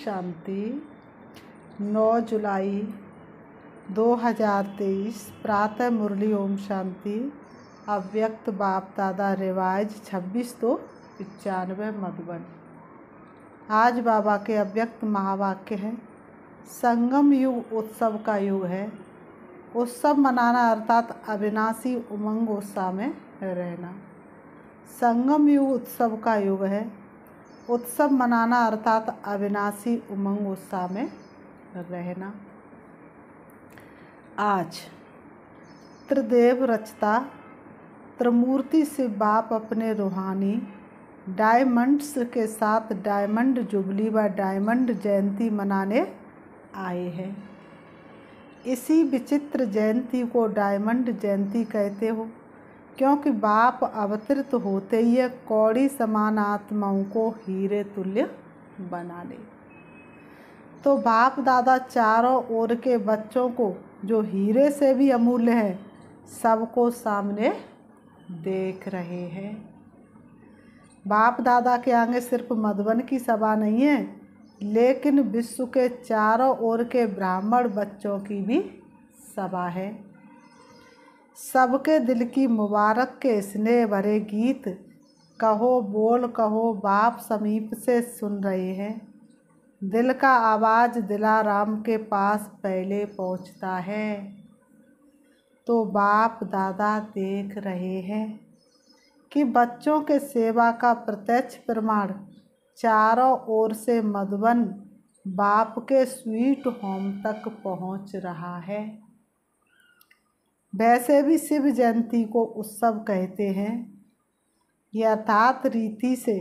शांति। 9 जुलाई 2023 प्रातः मुरली ओम शांति। अव्यक्त बाप दादा रिवाज 26/2/95 मधुबन। आज बाबा के अव्यक्त महावाक्य है। संगम युग उत्सव का युग है। उत्सव मनाना अर्थात अविनाशी उमंग उत्साह में रहना। संगम युग उत्सव का युग है। उत्सव मनाना अर्थात अविनाशी उमंग उत्साह में रहना। आज त्रिदेव रचता त्रिमूर्ति शिव बाप अपने रूहानी डायमंड्स के साथ डायमंड जुबली व डायमंड जयंती मनाने आए हैं। इसी विचित्र जयंती को डायमंड जयंती कहते हो, क्योंकि बाप अवतरित होते ही कौड़ी समान आत्माओं को हीरे तुल्य बना ले। तो बाप दादा चारों ओर के बच्चों को जो हीरे से भी अमूल्य है, सबको सामने देख रहे हैं। बाप दादा के आगे सिर्फ मधुबन की सभा नहीं है, लेकिन विश्व के चारों ओर के ब्राह्मण बच्चों की भी सभा है। सबके दिल की मुबारक के स्नेह भरे गीत कहो बोल कहो बाप समीप से सुन रहे हैं। दिल का आवाज़ दिलाराम के पास पहले पहुंचता है। तो बाप दादा देख रहे हैं कि बच्चों के सेवा का प्रत्यक्ष प्रमाण चारों ओर से मधुबन बाप के स्वीट होम तक पहुंच रहा है। वैसे भी शिव जयंती को उत्सव कहते हैं। यथार्थ रीति से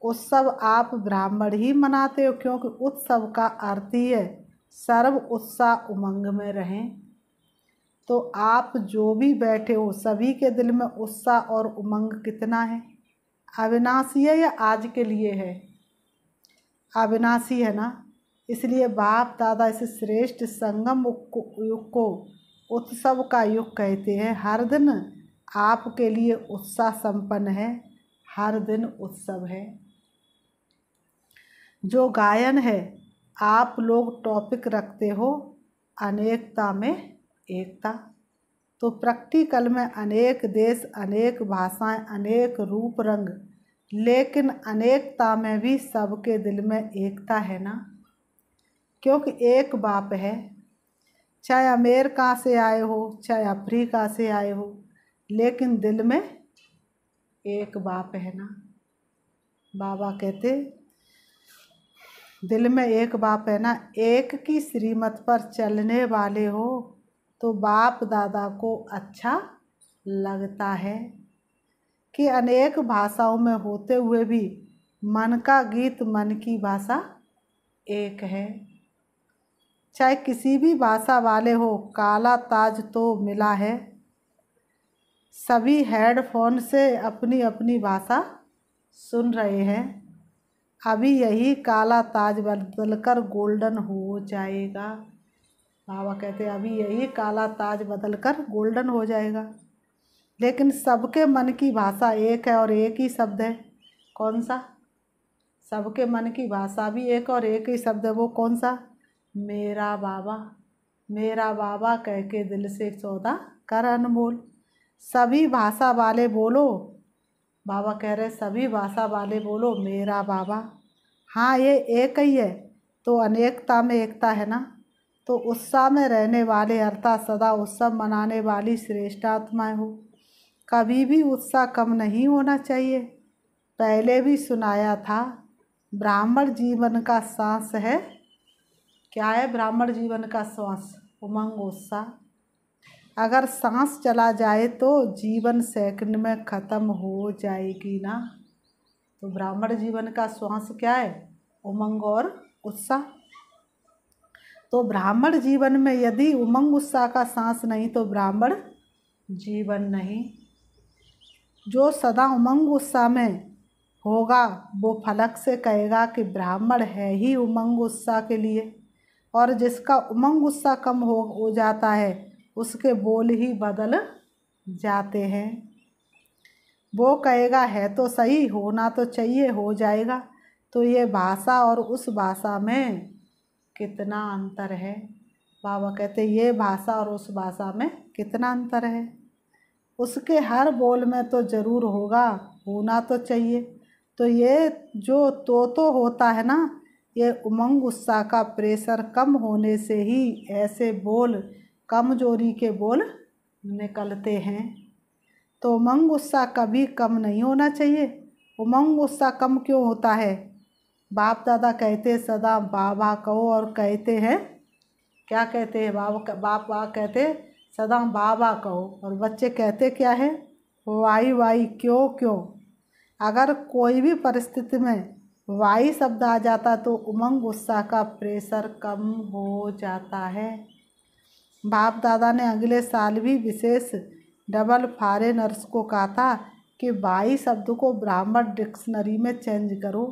उत्सव आप ब्राह्मण ही मनाते हो, क्योंकि उत्सव का अर्थ ही है सर्व उत्साह उमंग में रहें। तो आप जो भी बैठे हो सभी के दिल में उत्साह और उमंग कितना है? अविनाशी है या आज के लिए है? अविनाशी है ना। इसलिए बाप दादा इस श्रेष्ठ संगम युग को उत्सव का युग कहते हैं। हर दिन आपके लिए उत्साह संपन्न है, हर दिन उत्सव है। जो गायन है, आप लोग टॉपिक रखते हो अनेकता में एकता। तो प्रैक्टिकल में अनेक देश, अनेक भाषाएं, अनेक रूप रंग, लेकिन अनेकता में भी सबके दिल में एकता है ना, क्योंकि एक बाप है। चाहे अमेरिका से आए हो, चाहे अफ्रीका से आए हो, लेकिन दिल में एक बाप है ना। बाबा कहते दिल में एक बाप है ना। एक की श्रीमत पर चलने वाले हो तो बाप दादा को अच्छा लगता है कि अनेक भाषाओं में होते हुए भी मन का गीत, मन की भाषा एक है। चाहे किसी भी भाषा वाले हो, काला ताज तो मिला है। सभी हेडफोन से अपनी अपनी भाषा सुन रहे हैं। अभी यही काला ताज बदलकर गोल्डन हो जाएगा। बाबा कहते हैं अभी यही काला ताज बदलकर गोल्डन हो जाएगा। लेकिन सबके मन की भाषा एक है और एक ही शब्द है। कौन सा? सबके मन की भाषा भी एक और एक ही शब्द है। वो कौन सा? मेरा बाबा। मेरा बाबा कह के दिल से सौदा कर अनमोल। सभी भाषा वाले बोलो। बाबा कह रहे सभी भाषा वाले बोलो मेरा बाबा। हाँ, ये एक ही है तो अनेकता में एकता है ना। तो उत्साह में रहने वाले अर्थात सदा उत्सव मनाने वाली श्रेष्ठ आत्माएं हो। कभी भी उत्साह कम नहीं होना चाहिए। पहले भी सुनाया था, ब्राह्मण जीवन का सांस है। क्या है ब्राह्मण जीवन का श्वास? उमंग उत्साह। अगर सांस चला जाए तो जीवन सेकंड में ख़त्म हो जाएगी ना। तो ब्राह्मण जीवन का श्वास क्या है? उमंग और उत्साह। तो ब्राह्मण जीवन में यदि उमंग उत्साह का सांस नहीं तो ब्राह्मण जीवन नहीं। जो सदा उमंग उत्साह में होगा वो फलक से कहेगा कि ब्राह्मण है ही उमंग उत्साह के लिए। और जिसका उमंग उत्साह कम हो जाता है, उसके बोल ही बदल जाते हैं। वो कहेगा है तो सही, होना तो चाहिए, हो जाएगा, तो ये भाषा और उस भाषा में कितना अंतर है। बाबा कहते ये भाषा और उस भाषा में कितना अंतर है। उसके हर बोल में तो ज़रूर होगा, होना तो चाहिए। तो ये जो तो होता है ना, ये उमंग उत्साह का प्रेशर कम होने से ही ऐसे बोल, कमजोरी के बोल निकलते हैं। तो उमंग उत्साह कभी कम नहीं होना चाहिए। उमंग उत्साह कम क्यों होता है? बाप दादा कहते सदा बाबा कहो, और कहते हैं क्या कहते हैं? बाबा कहते सदा बाबा कहो, और बच्चे कहते क्या है? वाई वाई क्यों क्यों। अगर कोई भी परिस्थिति में वाई शब्द आ जाता तो उमंग उत्साह का प्रेशर कम हो जाता है। बाप दादा ने अगले साल भी विशेष डबल फॉरेनर्स को कहा था कि वाई शब्द को ब्राह्मण डिक्शनरी में चेंज करो।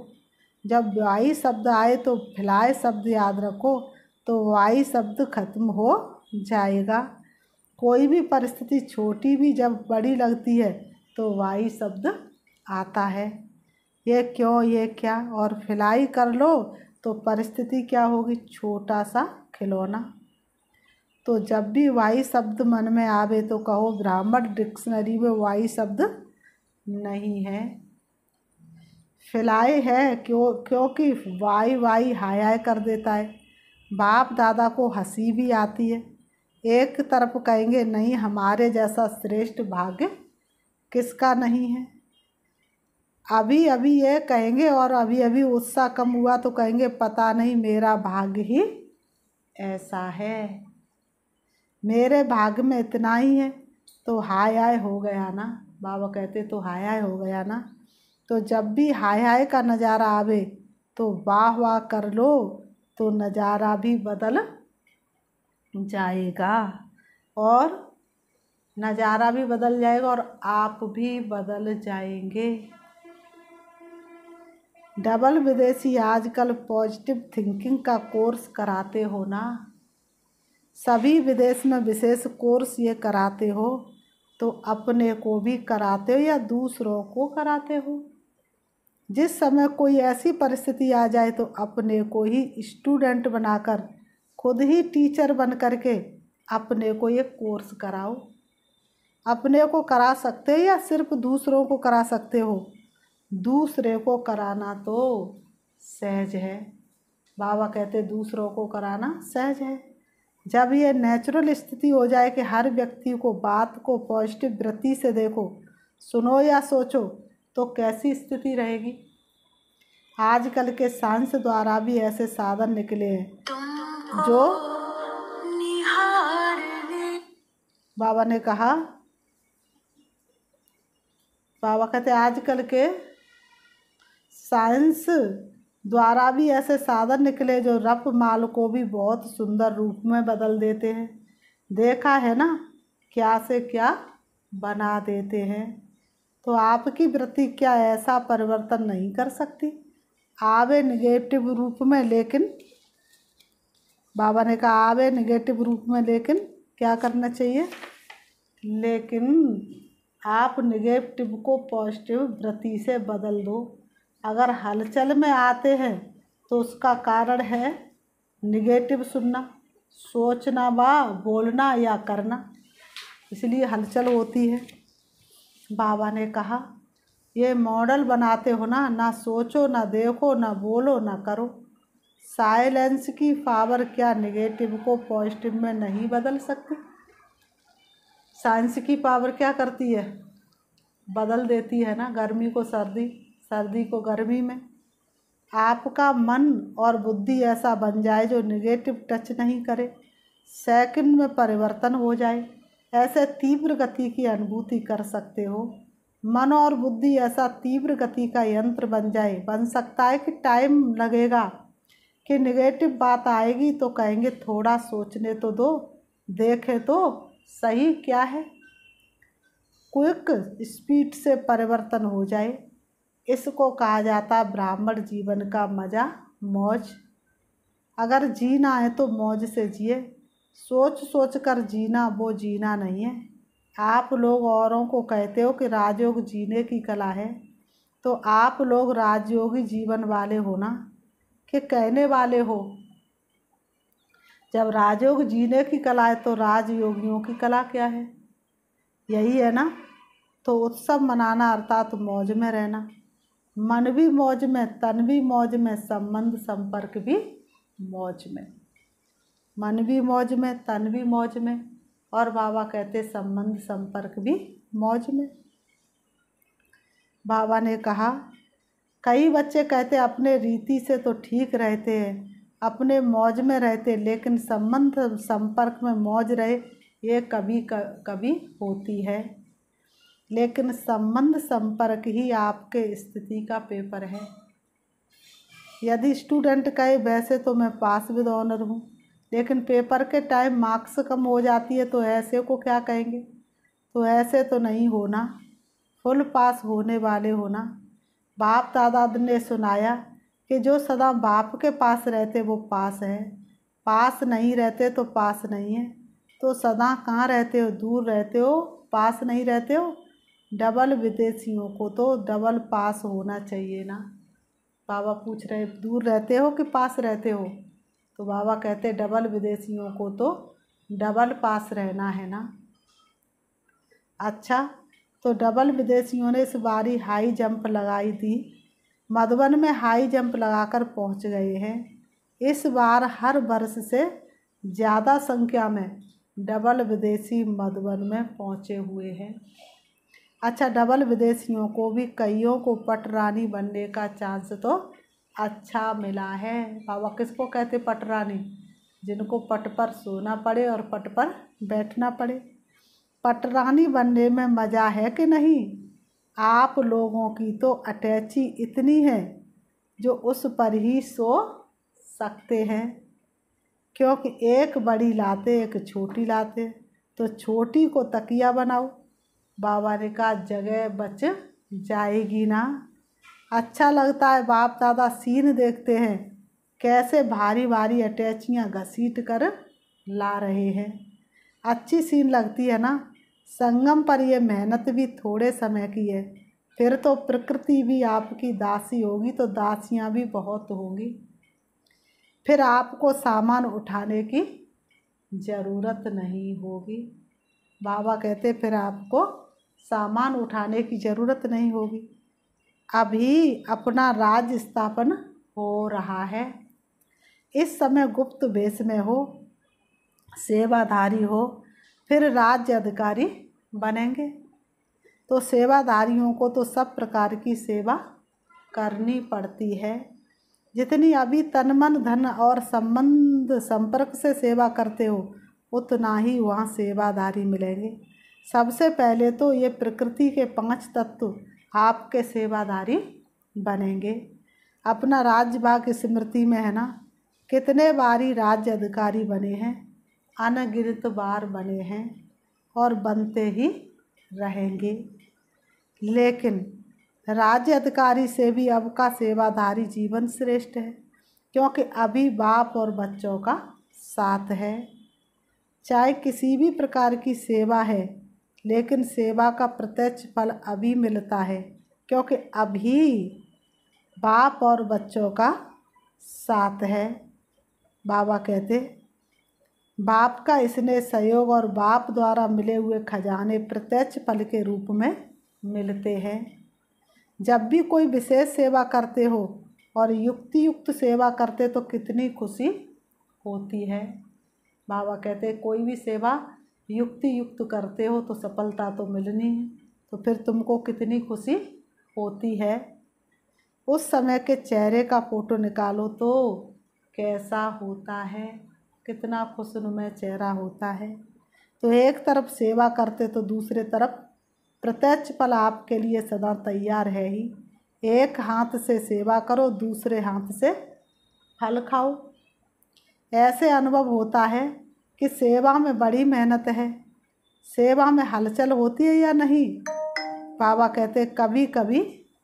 जब वाई शब्द आए तो भिलाए शब्द याद रखो, तो वाई शब्द खत्म हो जाएगा। कोई भी परिस्थिति छोटी भी जब बड़ी लगती है तो वाई शब्द आता है। ये क्यों, ये क्या, और फिलाई कर लो तो परिस्थिति क्या होगी? छोटा सा खिलौना। तो जब भी वाई शब्द मन में आवे तो कहो ब्राह्मण डिक्शनरी में वाई शब्द नहीं है, फिलाई है। क्योंकि वाई वाई हाय हाय कर देता है। बाप दादा को हंसी भी आती है। एक तरफ कहेंगे नहीं, हमारे जैसा श्रेष्ठ भाग्य किसका नहीं है। अभी अभी ये कहेंगे, और अभी अभी उत्साह कम हुआ तो कहेंगे पता नहीं मेरा भाग्य ही ऐसा है, मेरे भाग्य में इतना ही है। तो हाय हाय हो गया ना। बाबा कहते तो हाय हाय हो गया ना। तो जब भी हाय हाय का नज़ारा आवे तो वाह वाह कर लो, तो नज़ारा भी बदल जाएगा, और नज़ारा भी बदल जाएगा और आप भी बदल जाएंगे। डबल विदेशी आजकल पॉजिटिव थिंकिंग का कोर्स कराते हो ना? सभी विदेश में विशेष कोर्स ये कराते हो, तो अपने को भी कराते हो या दूसरों को कराते हो? जिस समय कोई ऐसी परिस्थिति आ जाए तो अपने को ही स्टूडेंट बनाकर, खुद ही टीचर बन करके अपने को ये कोर्स कराओ। अपने को करा सकते हो या सिर्फ दूसरों को करा सकते हो? दूसरे को कराना तो सहज है। बाबा कहते दूसरों को कराना सहज है। जब ये नेचुरल स्थिति हो जाए कि हर व्यक्ति को बात को पॉजिटिव वृत्ति से देखो, सुनो या सोचो, तो कैसी स्थिति रहेगी। आजकल के साइंस द्वारा भी ऐसे साधन निकले हैं जो बाबा ने कहा, बाबा कहते आजकल के साइंस द्वारा भी ऐसे साधन निकले जो रफ माल को भी बहुत सुंदर रूप में बदल देते हैं। देखा है ना, क्या से क्या बना देते हैं। तो आपकी वृत्ति क्या ऐसा परिवर्तन नहीं कर सकती? आवे निगेटिव रूप में, लेकिन बाबा ने कहा आवे निगेटिव रूप में, लेकिन क्या करना चाहिए? लेकिन आप निगेटिव को पॉजिटिव वृत्ति से बदल दो। अगर हलचल में आते हैं तो उसका कारण है निगेटिव सुनना, सोचना व बोलना या करना, इसलिए हलचल होती है। बाबा ने कहा ये मॉडल बनाते हो ना, ना सोचो, ना देखो, ना बोलो, ना करो। साइलेंस की पावर क्या निगेटिव को पॉजिटिव में नहीं बदल सकती? साइंस की पावर क्या करती है? बदल देती है ना। गर्मी को सर्दी, सर्दी को गर्मी में। आपका मन और बुद्धि ऐसा बन जाए जो निगेटिव टच नहीं करे, सेकंड में परिवर्तन हो जाए, ऐसे तीव्र गति की अनुभूति कर सकते हो। मन और बुद्धि ऐसा तीव्र गति का यंत्र बन जाए, बन सकता है कि टाइम लगेगा, कि निगेटिव बात आएगी तो कहेंगे थोड़ा सोचने तो दो, देखें तो सही क्या है। क्विक स्पीड से परिवर्तन हो जाए, इसको कहा जाता ब्राह्मण जीवन का मज़ा, मौज। अगर जीना है तो मौज से जिए। सोच सोच कर जीना वो जीना नहीं है। आप लोग औरों को कहते हो कि राजयोग जीने की कला है, तो आप लोग राजयोगी जीवन वाले हो ना, कि कहने वाले हो? जब राजयोग जीने की कला है तो राजयोगियों की कला क्या है? यही है ना। तो उत्सव मनाना अर्थात मौज में रहना, मन भी मौज में, तन भी मौज में, संबंध संपर्क भी मौज में। मन भी मौज में, तन भी मौज में, और बाबा कहते संबंध संपर्क भी मौज में। बाबा ने कहा कई बच्चे कहते अपने रीति से तो ठीक रहते हैं, अपने मौज में रहते, लेकिन संबंध संपर्क में मौज रहे ये कभी कभी होती है। लेकिन संबंध संपर्क ही आपके स्थिति का पेपर है। यदि स्टूडेंट कहे वैसे तो मैं पास विद ऑनर हूँ, लेकिन पेपर के टाइम मार्क्स कम हो जाती है तो ऐसे को क्या कहेंगे? तो ऐसे तो नहीं होना, फुल पास होने वाले होना। बाप दादा ने सुनाया कि जो सदा बाप के पास रहते वो पास है, पास नहीं रहते तो पास नहीं है। तो सदा कहाँ रहते हो? दूर रहते हो, पास नहीं रहते हो। डबल विदेशियों को तो डबल पास होना चाहिए ना। बाबा पूछ रहे दूर रहते हो कि पास रहते हो? तो बाबा कहते डबल विदेशियों को तो डबल पास रहना है ना। अच्छा, तो डबल विदेशियों ने इस बारी हाई जंप लगाई थी, मधुबन में हाई जंप लगाकर पहुंच गए हैं। इस बार हर वर्ष से ज़्यादा संख्या में डबल विदेशी मधुबन में पहुंचे हुए हैं। अच्छा, डबल विदेशियों को भी कईयों को पटरानी बनने का चांस तो अच्छा मिला है। बाबा किसको कहते पटरानी? जिनको पट पर सोना पड़े और पट पर बैठना पड़े। पटरानी बनने में मज़ा है कि नहीं? आप लोगों की तो अटैची इतनी है जो उस पर ही सो सकते हैं, क्योंकि एक बड़ी लाते एक छोटी लाते, तो छोटी को तकिया बनाओ। बाबा ने कहा जगह बच जाएगी ना। अच्छा लगता है, बाप दादा सीन देखते हैं कैसे भारी भारी अटैचियाँ घसीट कर ला रहे हैं। अच्छी सीन लगती है ना। संगम पर ये मेहनत भी थोड़े समय की है, फिर तो प्रकृति भी आपकी दासी होगी, तो दासियाँ भी बहुत होंगी। फिर आपको सामान उठाने की ज़रूरत नहीं होगी। बाबा कहते फिर आपको सामान उठाने की ज़रूरत नहीं होगी। अभी अपना राज्य स्थापन हो रहा है। इस समय गुप्त वेश में हो, सेवाधारी हो, फिर राज्य अधिकारी बनेंगे। तो सेवाधारियों को तो सब प्रकार की सेवा करनी पड़ती है। जितनी अभी तन मन धन और संबंध संपर्क से सेवा करते हो उतना ही वहाँ सेवाधारी मिलेंगे। सबसे पहले तो ये प्रकृति के 5 तत्व आपके सेवाधारी बनेंगे। अपना राज्य भाग स्मृति में है ना, कितने बारी राज्य अधिकारी बने हैं, अनगिनत बार बने हैं और बनते ही रहेंगे। लेकिन राज्य अधिकारी से भी अब का सेवाधारी जीवन श्रेष्ठ है, क्योंकि अभी बाप और बच्चों का साथ है। चाहे किसी भी प्रकार की सेवा है, लेकिन सेवा का प्रत्यक्ष फल अभी मिलता है, क्योंकि अभी बाप और बच्चों का साथ है। बाबा कहते बाप का स्नेह सहयोग और बाप द्वारा मिले हुए खजाने प्रत्यक्ष फल के रूप में मिलते हैं। जब भी कोई विशेष सेवा करते हो और युक्ति युक्त सेवा करते तो कितनी खुशी होती है। बाबा कहते कोई भी सेवा युक्ति युक्त करते हो तो सफलता तो मिलनी है, तो फिर तुमको कितनी खुशी होती है। उस समय के चेहरे का फोटो निकालो तो कैसा होता है, कितना खुशनुमा चेहरा होता है। तो एक तरफ सेवा करते तो दूसरे तरफ प्रत्यक्ष फल आपके लिए सदा तैयार है ही। एक हाथ से सेवा करो, दूसरे हाथ से फल खाओ। ऐसे अनुभव होता है कि सेवा में बड़ी मेहनत है। सेवा में हलचल होती है या नहीं? बाबा कहते कभी कभी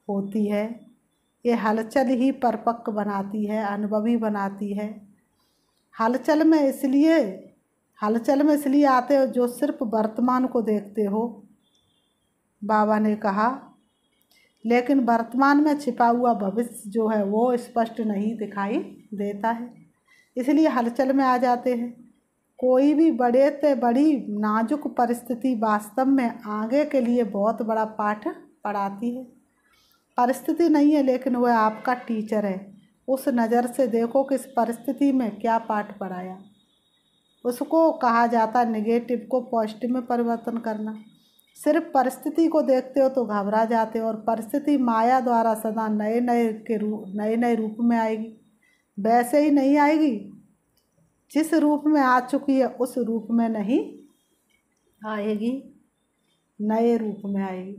होती है। ये हलचल ही परिपक्व बनाती है, अनुभवी बनाती है। हलचल में इसलिए आते हो जो सिर्फ वर्तमान को देखते हो। बाबा ने कहा लेकिन वर्तमान में छिपा हुआ भविष्य जो है वो स्पष्ट नहीं दिखाई देता है, इसलिए हलचल में आ जाते हैं। कोई भी बड़े से बड़ी नाजुक परिस्थिति वास्तव में आगे के लिए बहुत बड़ा पाठ पढ़ाती है। परिस्थिति नहीं है, लेकिन वह आपका टीचर है। उस नज़र से देखो कि इस परिस्थिति में क्या पाठ पढ़ाया। उसको कहा जाता है नेगेटिव को पॉजिटिव में परिवर्तन करना। सिर्फ परिस्थिति को देखते हो तो घबरा जाते हो, और परिस्थिति माया द्वारा सदा नए नए रूप में आएगी। वैसे ही नहीं आएगी जिस रूप में आ चुकी है, उस रूप में नहीं आएगी, नए रूप में आएगी।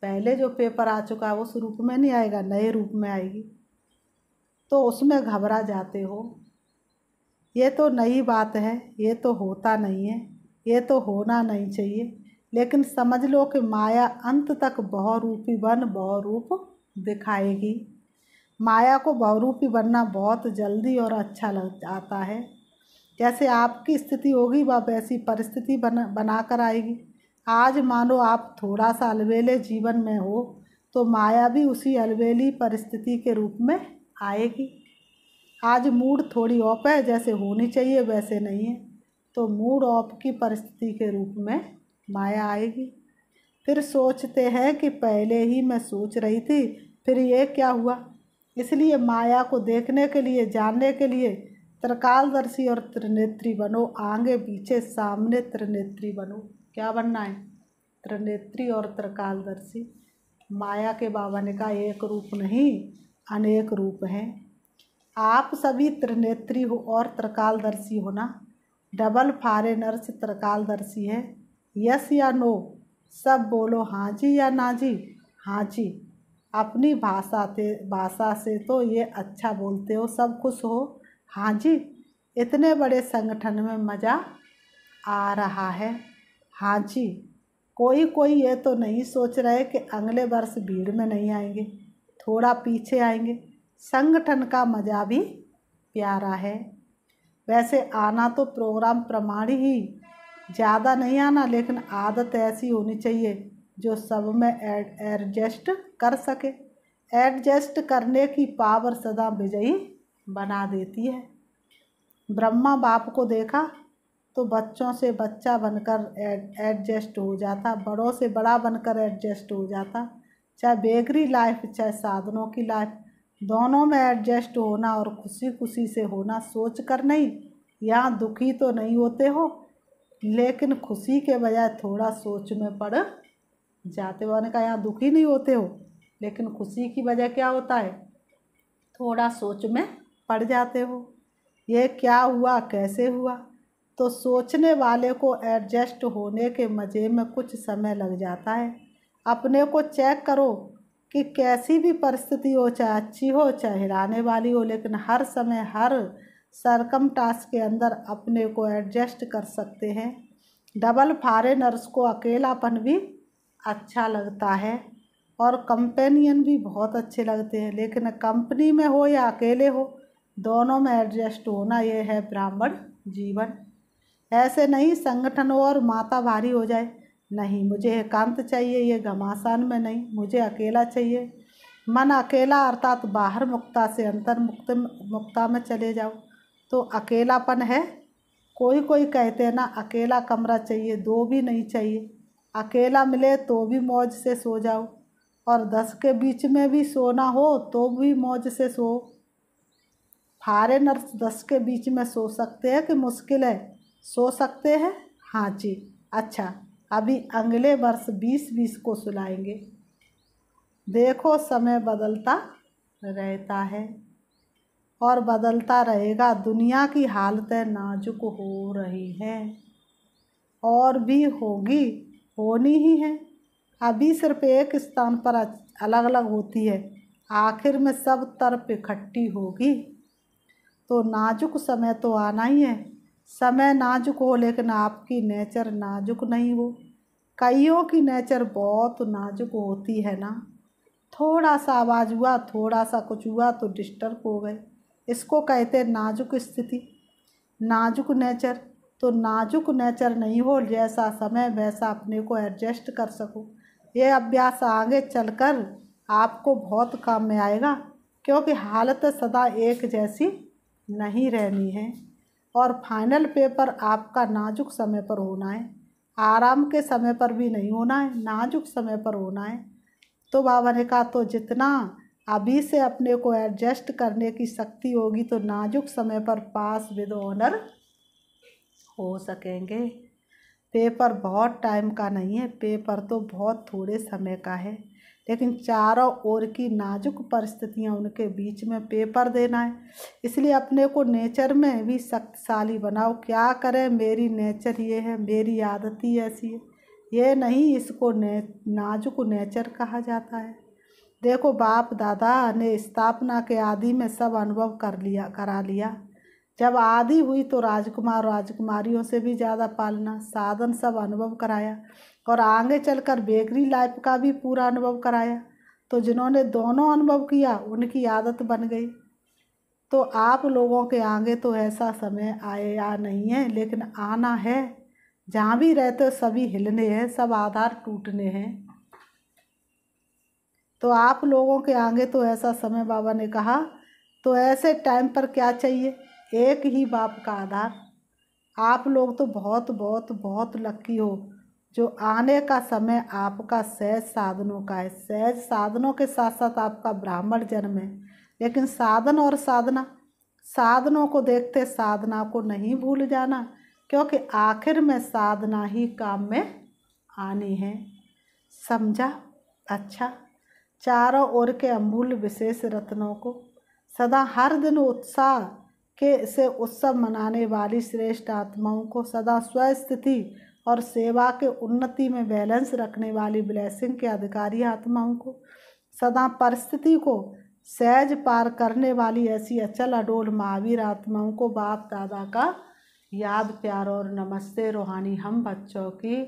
पहले जो पेपर आ चुका है उस रूप में नहीं आएगा, नए रूप में आएगी। तो उसमें घबरा जाते हो। ये तो नई बात है, ये तो होता नहीं है, ये तो होना नहीं चाहिए। लेकिन समझ लो कि माया अंत तक बहुरूपी बन बहुरूप दिखाएगी। माया को बहुरूपी बनना बहुत जल्दी और अच्छा लग आता है। जैसे आपकी स्थिति होगी वह वैसी परिस्थिति बना कर आएगी। आज मानो आप थोड़ा सा अलबेले जीवन में हो तो माया भी उसी अलबेली परिस्थिति के रूप में आएगी। आज मूड थोड़ी ऑफ है, जैसे होनी चाहिए वैसे नहीं है, तो मूड ऑफ की परिस्थिति के रूप में माया आएगी। फिर सोचते हैं कि पहले ही मैं सोच रही थी, फिर ये क्या हुआ। इसलिए माया को देखने के लिए, जानने के लिए त्रिकालदर्शी और त्रिनेत्री बनो। आगे पीछे सामने त्रिनेत्री बनो। क्या बनना है? त्रिनेत्री और त्रिकालदर्शी। माया के बाबा ने कहा एक रूप नहीं, अनेक रूप हैं। आप सभी त्रिनेत्री हो और त्रिकालदर्शी हो ना। डबल फॉरेनर्स त्रिकालदर्शी है। यस या नो सब बोलो, हाँ जी या ना जी। हाँ जी। अपनी भाषा से तो ये अच्छा बोलते हो, सब खुश हो। हाँ जी। इतने बड़े संगठन में मज़ा आ रहा है। हाँ जी। कोई ये तो नहीं सोच रहे कि अगले वर्ष भीड़ में नहीं आएंगे, थोड़ा पीछे आएंगे। संगठन का मज़ा भी प्यारा है। वैसे आना तो प्रोग्राम प्रमाणी ही, ज़्यादा नहीं आना, लेकिन आदत ऐसी होनी चाहिए जो सब में एडजस्ट कर सके। एडजस्ट करने की पावर सदा विजयी बना देती है। ब्रह्मा बाप को देखा तो बच्चों से बच्चा बनकर एडजस्ट हो जाता, बड़ों से बड़ा बनकर एडजस्ट हो जाता। चाहे बेगरी लाइफ, चाहे साधनों की लाइफ, दोनों में एडजस्ट होना और खुशी खुशी से होना, सोच कर नहीं। यहाँ दुखी तो नहीं होते हो, लेकिन खुशी के बजाय थोड़ा सोच में पड़ जाते हो। ने कहा यहाँ दुखी नहीं होते हो, लेकिन खुशी की वजह क्या होता है? थोड़ा सोच में पड़ जाते हो। ये क्या हुआ, कैसे हुआ? तो सोचने वाले को एडजस्ट होने के मज़े में कुछ समय लग जाता है। अपने को चेक करो कि कैसी भी परिस्थिति हो, चाहे अच्छी हो चाहे हिलाने वाली हो, लेकिन हर समय हर सरकमस्टेंस के अंदर अपने को एडजस्ट कर सकते हैं। डबल फॉरेनर्स को अकेलापन भी अच्छा लगता है और कंपेनियन भी बहुत अच्छे लगते हैं, लेकिन कंपनी में हो या अकेले हो, दोनों में एडजस्ट होना, ये है ब्राह्मण जीवन। ऐसे नहीं संगठन हो और माता भारी हो जाए, नहीं मुझे एकांत चाहिए, ये घमासान में नहीं, मुझे अकेला चाहिए। मन अकेला अर्थात बाहर मुक्ता से अंतर मुक्ता में चले जाओ तो अकेलापन है। कोई कहते हैं ना अकेला कमरा चाहिए, दो भी नहीं चाहिए। अकेला मिले तो भी मौज से सो जाओ, और 10 के बीच में भी सोना हो तो भी मौज से सो। फॉरेनर्स 10 के बीच में सो सकते हैं कि मुश्किल है? सो सकते हैं। हाँ जी। अच्छा, अभी अगले वर्ष 2020 को सुलाएंगे। देखो समय बदलता रहता है और बदलता रहेगा। दुनिया की हालतें नाजुक हो रही हैं और भी होगी, होनी ही है। अभी सिर्फ एक स्थान पर अलग अलग होती है, आखिर में सब तरफ इकट्ठी होगी। तो नाजुक समय तो आना ही है। समय नाजुक हो, लेकिन आपकी नेचर नाजुक नहीं हो। कईयों की नेचर बहुत नाजुक होती है ना, थोड़ा सा आवाज़ हुआ, थोड़ा सा कुछ हुआ तो डिस्टर्ब हो गए। इसको कहते हैं नाजुक स्थिति, नाजुक नेचर। तो नाजुक नेचर नहीं हो, जैसा समय वैसा अपने को एडजस्ट कर सको। ये अभ्यास आगे चलकर आपको बहुत काम में आएगा, क्योंकि हालत सदा एक जैसी नहीं रहनी है और फाइनल पेपर आपका नाजुक समय पर होना है। आराम के समय पर भी नहीं होना है, नाजुक समय पर होना है। तो बाबा ने कहा तो जितना अभी से अपने को एडजस्ट करने की शक्ति होगी तो नाजुक समय पर पास विद ऑनर हो सकेंगे। पेपर बहुत टाइम का नहीं है, पेपर तो बहुत थोड़े समय का है, लेकिन चारों ओर की नाजुक परिस्थितियां उनके बीच में पेपर देना है। इसलिए अपने को नेचर में भी शक्तिशाली बनाओ। क्या करें, मेरी नेचर ये है, मेरी आदत ही ऐसी है, ये नहीं, इसको नाजुक नेचर कहा जाता है। देखो बाप दादा ने स्थापना के आदि में सब अनुभव करा लिया। जब आदि हुई तो राजकुमार राजकुमारियों से भी ज़्यादा पालना साधन सब अनुभव कराया और आगे चलकर बेकरी लाइफ का भी पूरा अनुभव कराया। तो जिन्होंने दोनों अनुभव किया उनकी आदत बन गई। तो आप लोगों के आगे तो ऐसा समय आया नहीं है, लेकिन आना है। जहाँ भी रहते हो सभी हिलने हैं, सब आधार टूटने हैं। तो आप लोगों के आगे तो ऐसा समय बाबा ने कहा। तो ऐसे टाइम पर क्या चाहिए, एक ही बाप का आधार। आप लोग तो बहुत बहुत बहुत लकी हो जो आने का समय आपका सहज साधनों का है। सहज साधनों के साथ साथ आपका ब्राह्मण जन्म है, लेकिन साधन और साधना, साधनों को देखते साधना को नहीं भूल जाना, क्योंकि आखिर में साधना ही काम में आनी है। समझा? अच्छा, चारों ओर के अमूल्य विशेष रत्नों को सदा हर दिन उत्साह के से उत्सव मनाने वाली श्रेष्ठ आत्माओं को, सदा स्वस्थिति और सेवा के उन्नति में बैलेंस रखने वाली ब्लेसिंग के अधिकारी आत्माओं को, सदा परिस्थिति को सहज पार करने वाली ऐसी अचल अडोल महावीर आत्माओं को बाप दादा का याद प्यार और नमस्ते। रूहानी हम बच्चों की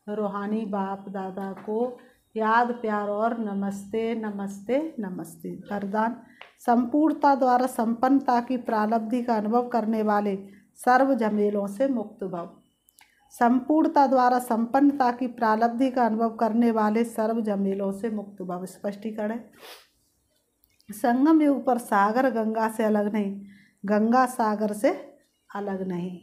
रूहानी बाप दादा को याद प्यार और नमस्ते नमस्ते नमस्ते। वरदान, संपूर्णता द्वारा संपन्नता की प्रालब्धि का अनुभव करने वाले सर्व झमेलों से मुक्त भव। संपूर्णता द्वारा संपन्नता की प्रालब्धि का अनुभव करने वाले सर्व झमेलों से मुक्त भव। स्पष्टीकरण, संगम युग पर सागर गंगा से अलग नहीं, गंगा सागर से अलग नहीं।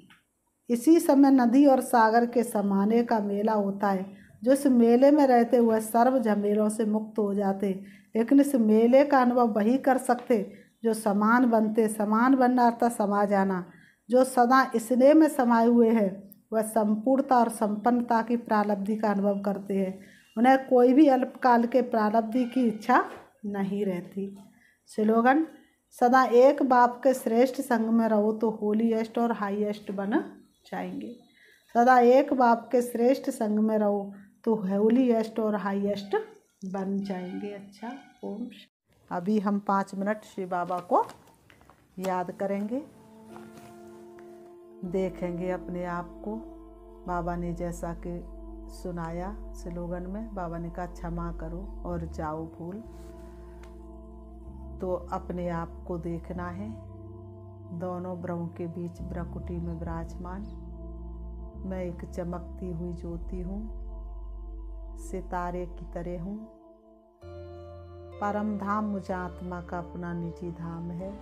इसी समय नदी और सागर के समाने का मेला होता है। जो इस मेले में रहते हुए सर्व झमेलों से मुक्त हो जाते, लेकिन इस मेले का अनुभव वही कर सकते जो समान बनते। समान बनना अर्थात समा जाना। जो सदा स्नेह में समाये हुए हैं वह संपूर्णता और संपन्नता की प्रालब्धि का अनुभव करते हैं। उन्हें कोई भी अल्पकाल के प्रालब्धि की इच्छा नहीं रहती। स्लोगन, सदा एक बाप के श्रेष्ठ संग में रहो तो होलीएस्ट और हाईएस्ट बन जाएंगे। सदा एक बाप के श्रेष्ठ संग में रहो तो होलीएस्ट और हाईएस्ट बन जाएंगे। अच्छा, ओम। अभी हम 5 मिनट शिव बाबा को याद करेंगे, देखेंगे अपने आप को। बाबा ने जैसा कि सुनाया स्लोगन में, बाबा ने कहा क्षमा करो और जाओ भूल। तो अपने आप को देखना है, दोनों ब्रह्म के बीच ब्रकुटी में विराजमान। मैं एक चमकती हुई ज्योति हूँ, सितारे की तरह हूँ। परम धाम मुझे आत्मा का अपना निजी धाम है,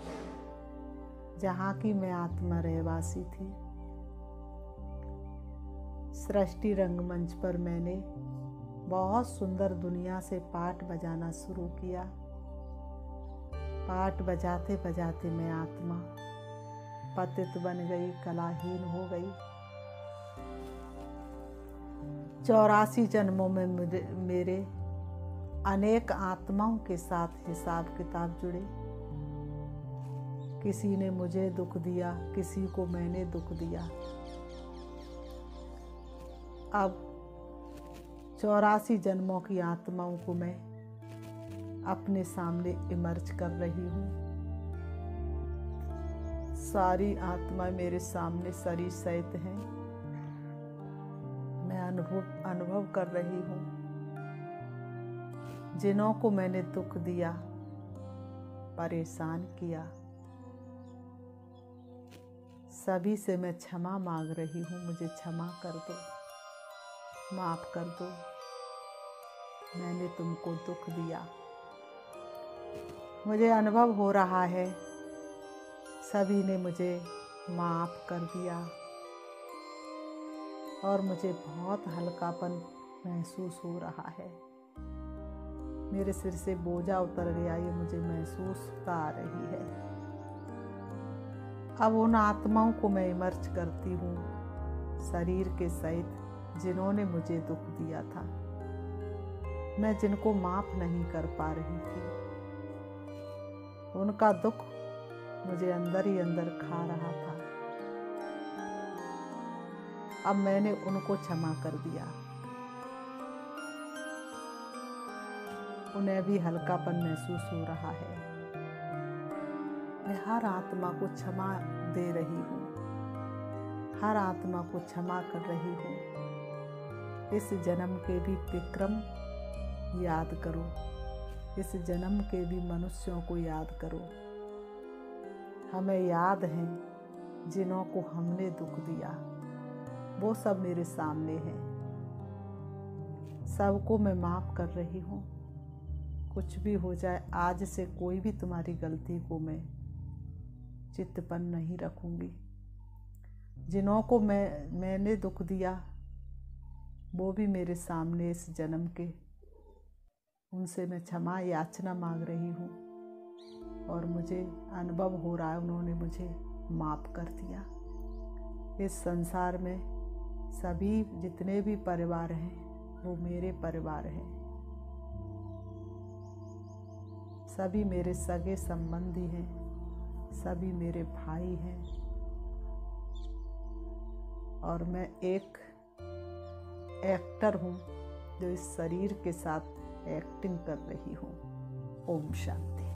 जहाँ की मैं आत्मा रहवासी थी। सृष्टि रंगमंच पर मैंने बहुत सुंदर दुनिया से पाठ बजाना शुरू किया। पाठ बजाते बजाते मैं आत्मा पतित बन गई, कलाहीन हो गई। 84 जन्मों में मेरे अनेक आत्माओं के साथ हिसाब किताब जुड़े। किसी ने मुझे दुख दिया, किसी को मैंने दुख दिया। अब 84 जन्मों की आत्माओं को मैं अपने सामने इमर्ज कर रही हूँ। सारी आत्मा मेरे सामने सरी सहित हैं। मैं अनुभव कर रही हूँ। जिन्हों को मैंने दुख दिया, परेशान किया, सभी से मैं क्षमा मांग रही हूँ। मुझे क्षमा कर दो, माफ़ कर दो। मैंने तुमको दुख दिया। मुझे अनुभव हो रहा है सभी ने मुझे माफ़ कर दिया और मुझे बहुत हल्कापन महसूस हो रहा है। मेरे सिर से बोझा उतर गया, ये मुझे महसूसता आ रही है। अब उन आत्माओं को मैं इमर्ज करती हूँ शरीर के सहित जिन्होंने मुझे दुख दिया था, मैं जिनको माफ़ नहीं कर पा रही थी। उनका दुख मुझे अंदर ही अंदर खा रहा था। अब मैंने उनको क्षमा कर दिया। उन्हें भी हल्कापन महसूस हो रहा है। मैं हर आत्मा को क्षमा दे रही हूँ, हर आत्मा को क्षमा कर रही हूँ। इस जन्म के भी विक्रम याद करो, इस जन्म के भी मनुष्यों को याद करो। हमें याद है जिन्हों को हमने दुख दिया, वो सब मेरे सामने हैं। सबको मैं माफ़ कर रही हूँ। कुछ भी हो जाए, आज से कोई भी तुम्हारी गलती को मैं चित्त पर नहीं रखूँगी। जिन्हों को मैंने दुख दिया वो भी मेरे सामने इस जन्म के, उनसे मैं क्षमा याचना मांग रही हूँ और मुझे अनुभव हो रहा है उन्होंने मुझे माफ़ कर दिया। इस संसार में सभी जितने भी परिवार हैं वो मेरे परिवार हैं। सभी मेरे सगे संबंधी हैं, सभी मेरे भाई हैं और मैं एक एक्टर हूँ जो इस शरीर के साथ एक्टिंग कर रही हूँ। ओम शांति।